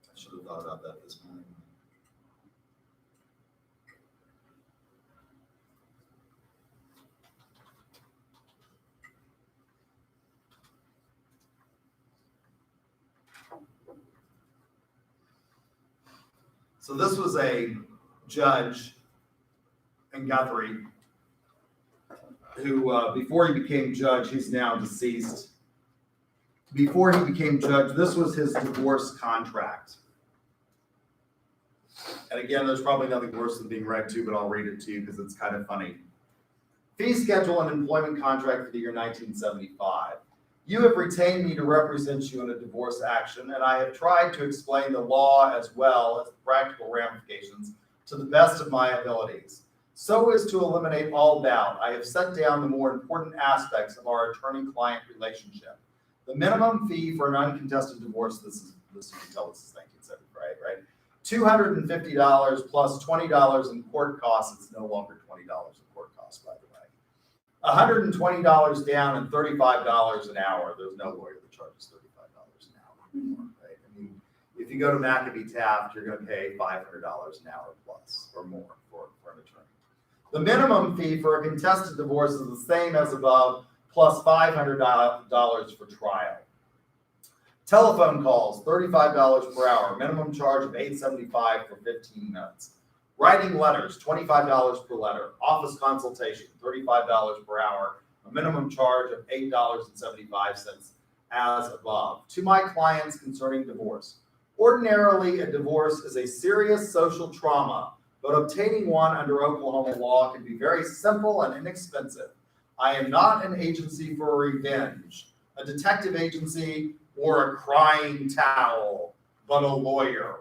A: I should have thought about that this morning. So this was a judge in Guthrie who, before he became judge, he's now deceased. Before he became judge, this was his divorce contract. And again, there's probably nothing worse than being read to, but I'll read it to you because it's kind of funny. Fee schedule and employment contract for the year 1975. You have retained me to represent you in a divorce action, and I have tried to explain the law as well as the practical ramifications to the best of my abilities. So as to eliminate all doubt, I have set down the more important aspects of our attorney-client relationship. The minimum fee for an uncontested divorce, this you can tell this is 1975, right? $250 plus $20 in court costs. It's no longer $20 in court costs, by the way. $120 down and $35 an hour. There's no lawyer that charges $35 an hour anymore, right? I mean, if you go to McAfee Taft, you're going to pay $500 an hour plus or more for an attorney. The minimum fee for a contested divorce is the same as above, plus $500 for trial. Telephone calls, $35 per hour. Minimum charge of $8.75 for 15 minutes. Writing letters, $25 per letter. Office consultation, $35 per hour. A minimum charge of $8.75 as above. To my clients concerning divorce. Ordinarily, a divorce is a serious social trauma, but obtaining one under Oklahoma law can be very simple and inexpensive. I am not an agency for revenge, a detective agency, or a crying towel, but a lawyer.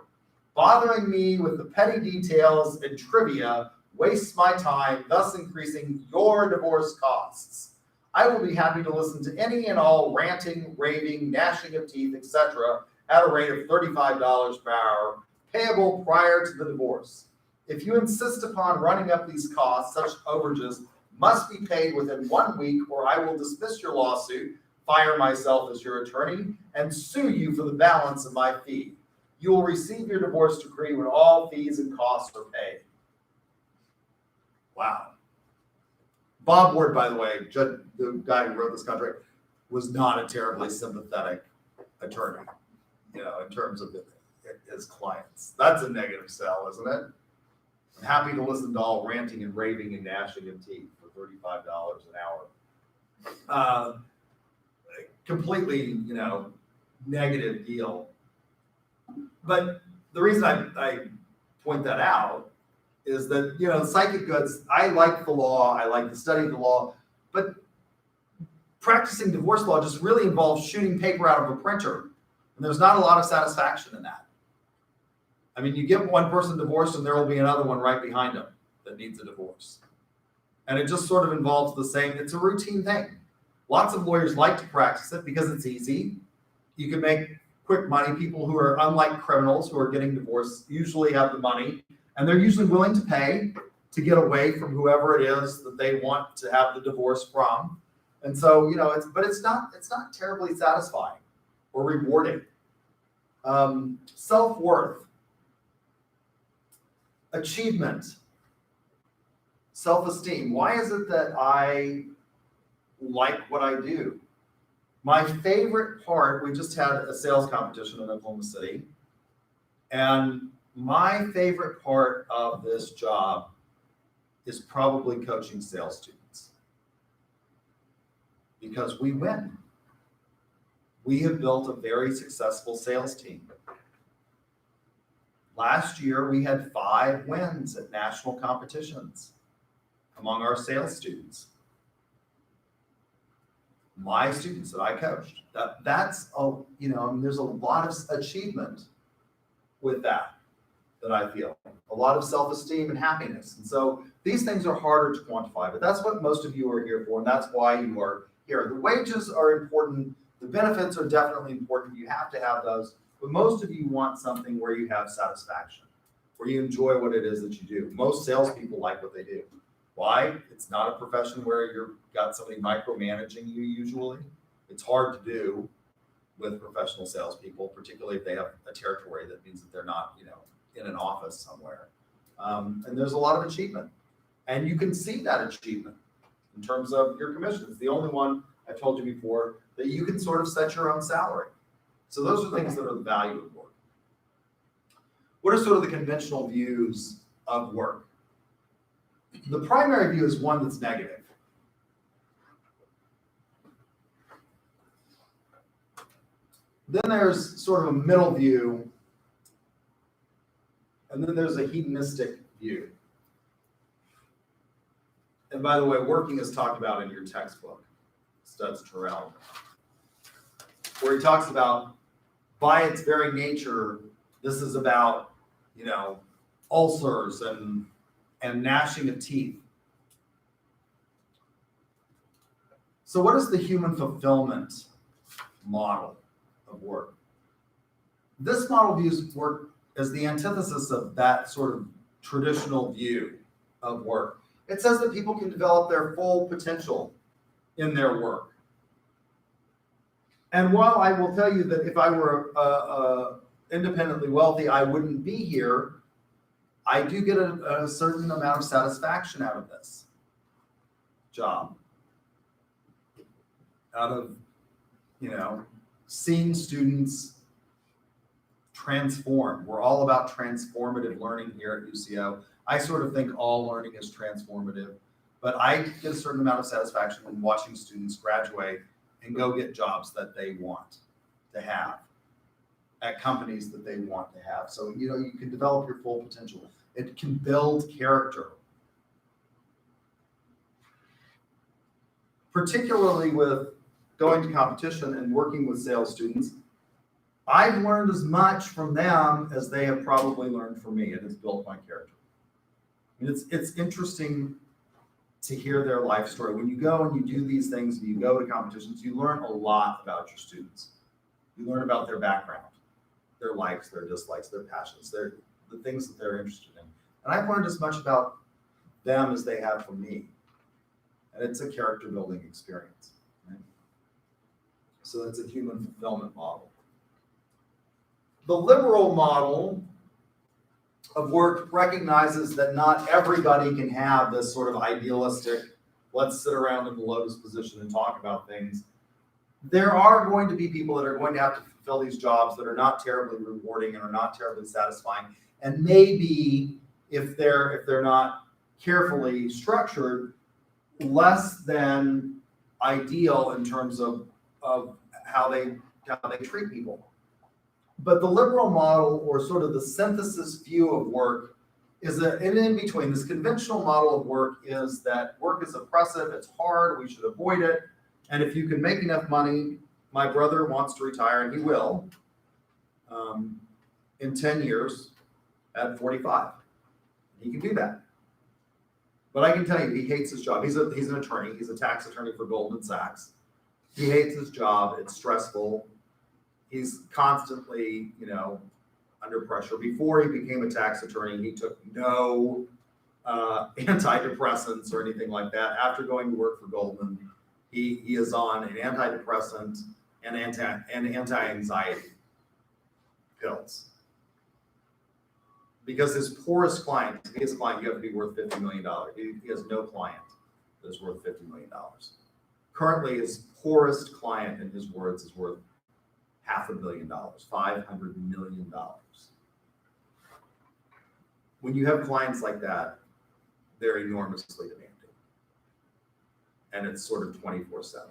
A: Bothering me with the petty details and trivia wastes my time, thus increasing your divorce costs. I will be happy to listen to any and all ranting, raving, gnashing of teeth, etc., at a rate of $35 per hour, payable prior to the divorce. If you insist upon running up these costs, such overages must be paid within 1 week, or I will dismiss your lawsuit, fire myself as your attorney, and sue you for the balance of my fee. You will receive your divorce decree when all fees and costs are paid. Wow. Bob Ward, by the way, the guy who wrote this contract, was not a terribly sympathetic attorney, in terms of his clients. That's a negative sell, isn't it? I'm happy to listen to all ranting and raving and gnashing of teeth for $35 an hour. Completely, negative deal. But the reason I point that out is that, psychic goods, I like the law, I like the study of the law, but practicing divorce law just really involves shooting paper out of a printer. And there's not a lot of satisfaction in that. I mean, you get one person divorced and there will be another one right behind them that needs a divorce. And it just sort of involves the same, it's a routine thing. Lots of lawyers like to practice it because it's easy. You can make quick money. People who are, unlike criminals who are getting divorced, usually have the money, and they're usually willing to pay to get away from whoever it is that they want to have the divorce from. And so, it's not terribly satisfying or rewarding. Self-worth, achievement, self-esteem. Why is it that I like what I do? My favorite part, we just had a sales competition in Oklahoma City, and my favorite part of this job is probably coaching sales students, because we win. We have built a very successful sales team. Last year, we had 5 wins at national competitions among our sales students. My students that I coached. There's a lot of achievement with that I feel. A lot of self-esteem and happiness. And so these things are harder to quantify, but that's what most of you are here for, and that's why you are here. The wages are important. The benefits are definitely important. You have to have those, but most of you want something where you have satisfaction, where you enjoy what it is that you do. Most salespeople like what they do. Why? It's not a profession where you've got somebody micromanaging you usually. It's hard to do with professional salespeople, particularly if they have a territory that means that they're not, in an office somewhere. And there's a lot of achievement. And you can see that achievement in terms of your commission. It's the only one I told you before that you can sort of set your own salary. So those are things that are the value of work. What are sort of the conventional views of work? The primary view is one that's negative. Then there's sort of a middle view, and then there's a hedonistic view. And by the way, working is talked about in your textbook, Studs Terrell, where he talks about, by its very nature, this is about, ulcers and gnashing of teeth. So what is the human fulfillment model of work? This model views work as the antithesis of that sort of traditional view of work. It says that people can develop their full potential in their work. And while I will tell you that if I were independently wealthy, I wouldn't be here, I do get a certain amount of satisfaction out of this job. Out of, seeing students transform. We're all about transformative learning here at UCO. I sort of think all learning is transformative, but I get a certain amount of satisfaction in watching students graduate and go get jobs that they want to have at companies that they want to have. So, you can develop your full potential. It can build character. Particularly with going to competition and working with sales students, I've learned as much from them as they have probably learned from me. It has built my character. And it's interesting to hear their life story. When you go and you do these things, and you go to competitions, you learn a lot about your students. You learn about their background, their likes, their dislikes, their passions, the things that they're interested in. And I've learned as much about them as they have from me. And it's a character building experience. Right? So that's a human fulfillment model. The liberal model of work recognizes that not everybody can have this sort of idealistic, let's sit around in the lotus position and talk about things. There are going to be people that are going to have to fulfill these jobs that are not terribly rewarding and are not terribly satisfying. And maybe if they're not carefully structured, less than ideal in terms of how they treat people. But the liberal model, or sort of the synthesis view of work, is an in between. This conventional model of work is that work is oppressive, it's hard, we should avoid it. And if you can make enough money, my brother wants to retire, and he will, in 10 years at 45. He can do that. But I can tell you, he hates his job. He's an attorney. He's a tax attorney for Goldman Sachs. He hates his job. It's stressful. He's constantly, under pressure. Before he became a tax attorney, he took no antidepressants or anything like that. After going to work for Goldman, he is on an antidepressant and anti-anxiety pills. Because his poorest client, to be his client, you have to be worth $50 million. He has no client that's worth $50 million. Currently, his poorest client, in his words, is worth $500 million, $500 million. When you have clients like that, they're enormously demanding. And it's sort of 24/7.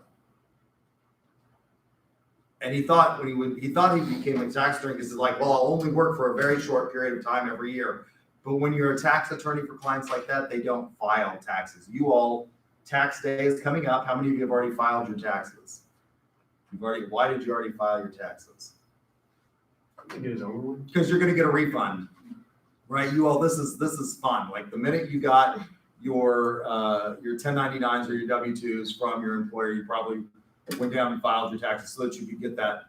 A: And he thought he became a tax attorney because he's like, well, I'll only work for a very short period of time every year. But when you're a tax attorney for clients like that, they don't file taxes. Tax day is coming up. How many of you have already filed your taxes? Why did you already file your taxes? Because you're going to get a refund, right? This is fun. Like the minute you got your 1099s or your W-2s from your employer, you probably went down and filed your taxes so that you could get that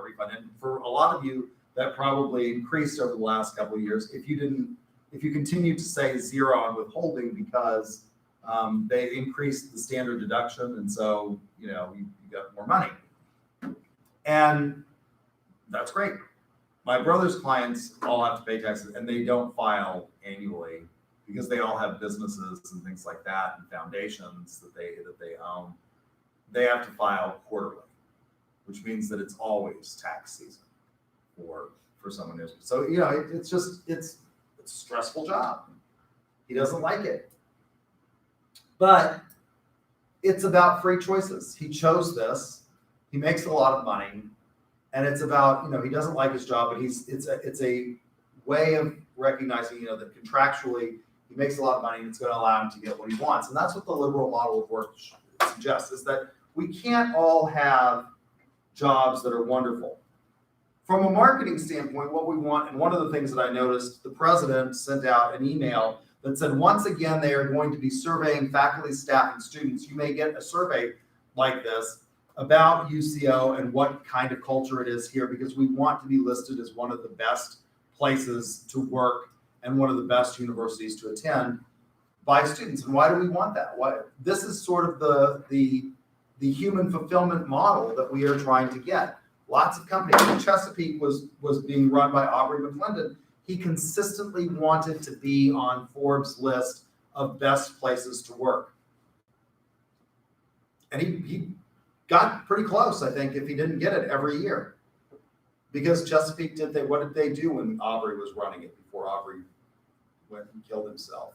A: refund. And for a lot of you, that probably increased over the last couple of years. If you continue to say zero on withholding because they increased the standard deduction, and so you got more money. And that's great. My brother's clients all have to pay taxes, and they don't file annually because they all have businesses and things like that, and foundations that they own. They have to file quarterly, which means that it's always tax season for someone who's. So it's a stressful job. He doesn't like it, but it's about free choices. He chose this. He makes a lot of money, and it's about he doesn't like his job, but it's a way of recognizing that contractually he makes a lot of money, and it's going to allow him to get what he wants. And that's what the liberal model of work suggests: is that we can't all have jobs that are wonderful. From a marketing standpoint, what we want, and one of the things that I noticed, the president sent out an email that said, once again, they are going to be surveying faculty, staff, and students. You may get a survey like this about UCO and what kind of culture it is here, because we want to be listed as one of the best places to work and one of the best universities to attend by students. And why do we want that? This is sort of the human fulfillment model that we are trying to get. Lots of companies. When Chesapeake was being run by Aubrey McClendon, he consistently wanted to be on Forbes' list of best places to work. And he got pretty close, I think, if he didn't get it every year. Because Chesapeake what did they do when Aubrey was running it, before Aubrey went and killed himself?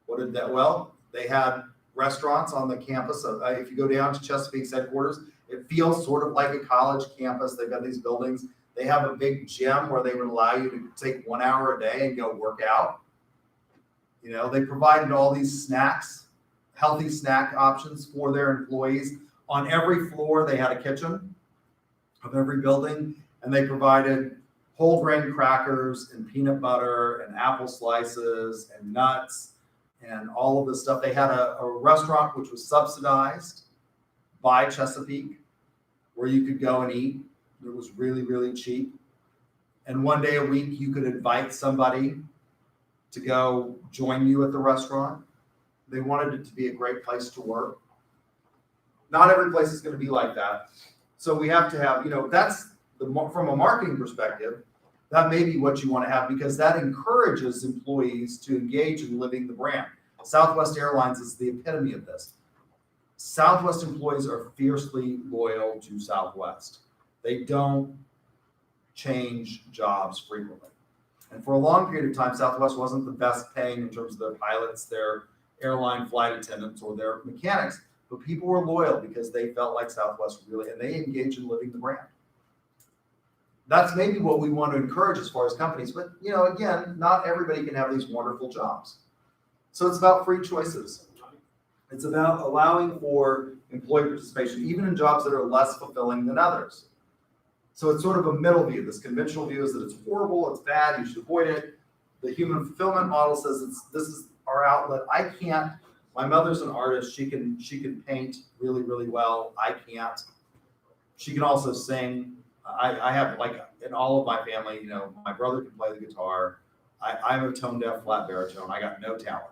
A: Well, they had restaurants on the campus. If you go down to Chesapeake's headquarters, It feels sort of like a college campus. They've got these buildings. They have a big gym where they would allow you to take 1 hour a day and go work out. You know, they provided all these snacks, healthy snack options for their employees. On every floor, they had a kitchen of every building, and they provided whole grain crackers and peanut butter and apple slices and nuts and all of this stuff. They had a restaurant which was subsidized by Chesapeake where you could go and eat. It was really, really cheap. And one day a week, you could invite somebody to go join you at the restaurant. They wanted it to be a great place to work. Not every place is going to be like that. So we have to have, you know, that's from a marketing perspective, that may be what you want to have because that encourages employees to engage in living the brand. Southwest Airlines is the epitome of this. Southwest employees are fiercely loyal to Southwest. They don't change jobs frequently. And for a long period of time, Southwest wasn't the best paying in terms of their pilots, their airline flight attendants, or their mechanics, but people were loyal because they felt like Southwest really, and they engaged in living the brand. That's maybe what we want to encourage as far as companies, but you know, again, not everybody can have these wonderful jobs. So it's about free choices. It's about allowing for employee participation, even in jobs that are less fulfilling than others. So it's sort of a middle view. This conventional view is that it's horrible, it's bad, you should avoid it. The human fulfillment model says this is our outlet. I can't. My mother's an artist. She can paint really, really well. I can't. She can also sing. I have, like, in all of my family, you know, my brother can play the guitar. I'm a tone deaf flat baritone. I got no talent.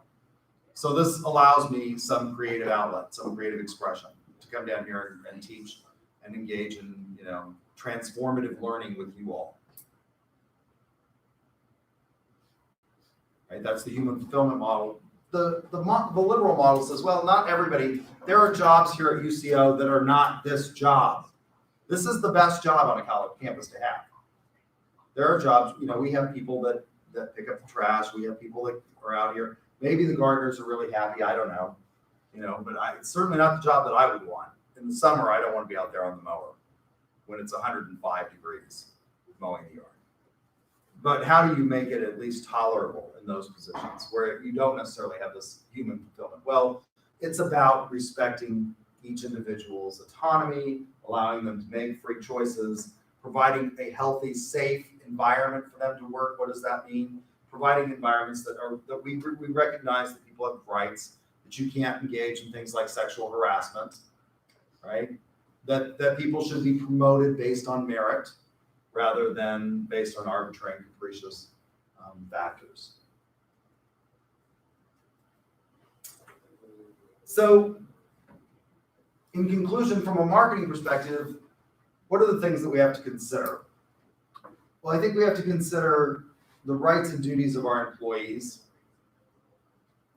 A: So this allows me some creative outlet, some creative expression to come down here and teach and engage in, you know, transformative learning with you all. Right? That's the human fulfillment model. The liberal model says, well, not everybody. There are jobs here at UCO that are not this job. This is the best job on a college campus to have. There are jobs, you know, we have people that pick up the trash. We have people that are out here. Maybe the gardeners are really happy. I don't know, you know, but it's certainly not the job that I would want. In the summer, I don't want to be out there on the mower when it's 105 degrees mowing the yard. But how do you make it at least tolerable in those positions where you don't necessarily have this human fulfillment? Well, it's about respecting each individual's autonomy, allowing them to make free choices, providing a healthy, safe environment for them to work. What does that mean? Providing environments that we recognize that people have rights, that you can't engage in things like sexual harassment, right? That people should be promoted based on merit rather than based on arbitrary and capricious factors. So, in conclusion, from a marketing perspective, what are the things that we have to consider? Well, I think we have to consider the rights and duties of our employees.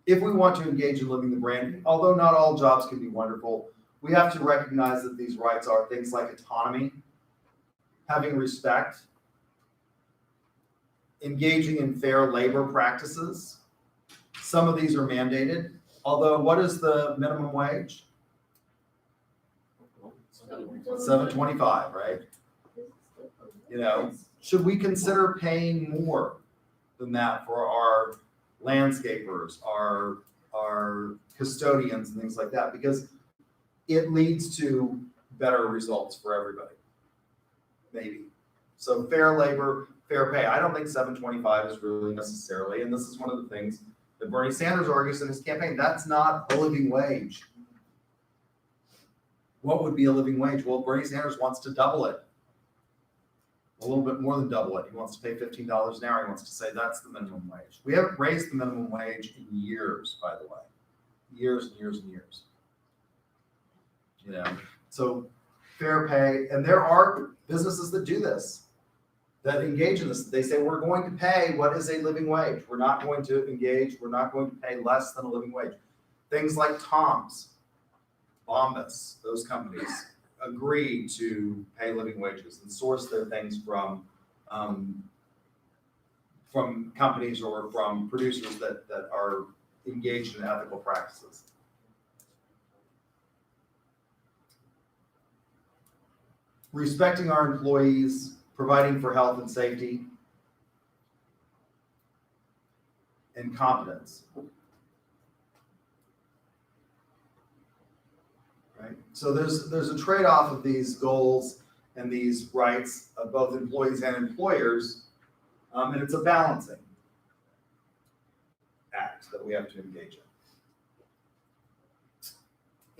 A: If we want to engage in living the brand, although not all jobs can be wonderful, we have to recognize that these rights are things like autonomy, having respect, engaging in fair labor practices. Some of these are mandated, although what is the minimum wage? $7.25, right? You know, should we consider paying more than that for our landscapers, our custodians and things like that? Because it leads to better results for everybody. Maybe. So fair labor, fair pay. I don't think $7.25 is really necessarily, and this is one of the things that Bernie Sanders argues in his campaign. That's not a living wage. What would be a living wage? Well, Bernie Sanders wants to double it. A little bit more than double it. He wants to pay $15 an hour. He wants to say that's the minimum wage. We haven't raised the minimum wage in years, by the way. Years and years and years. You know, so fair pay. And there are businesses that do this, that engage in this. They say, we're going to pay what is a living wage. We're not going to engage. We're not going to pay less than a living wage. Things like Tom's, Bombas, those companies agree to pay living wages and source their things from companies or from producers that are engaged in ethical practices. respecting our employees, providing for health and safety, and competence. Right? So there's a trade-off of these goals and these rights of both employees and employers, and it's a balancing act that we have to engage in.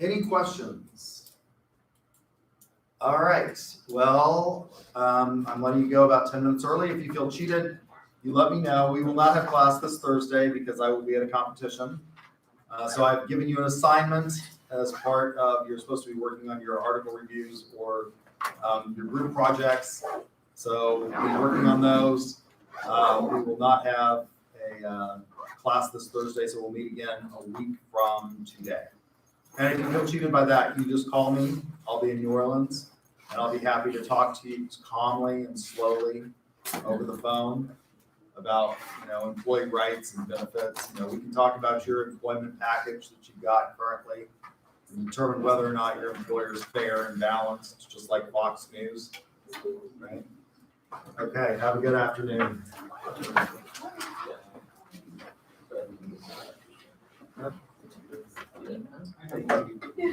A: Any questions? All right, well, I'm letting you go about 10 minutes early. If you feel cheated, you let me know. We will not have class this Thursday because I will be at a competition. So I've given you an assignment as part of, you're supposed to be working on your article reviews or your group projects. So we'll be working on those. We will not have a class this Thursday, so we'll meet again a week from today. And if you feel cheated by that, you just call me. I'll be in New Orleans, and I'll be happy to talk to you calmly and slowly over the phone about, employee rights and benefits. We can talk about your employment package that you've got currently and determine whether or not your employer is fair and balanced, just like Fox News. Right? Okay, have a good afternoon. Thank you.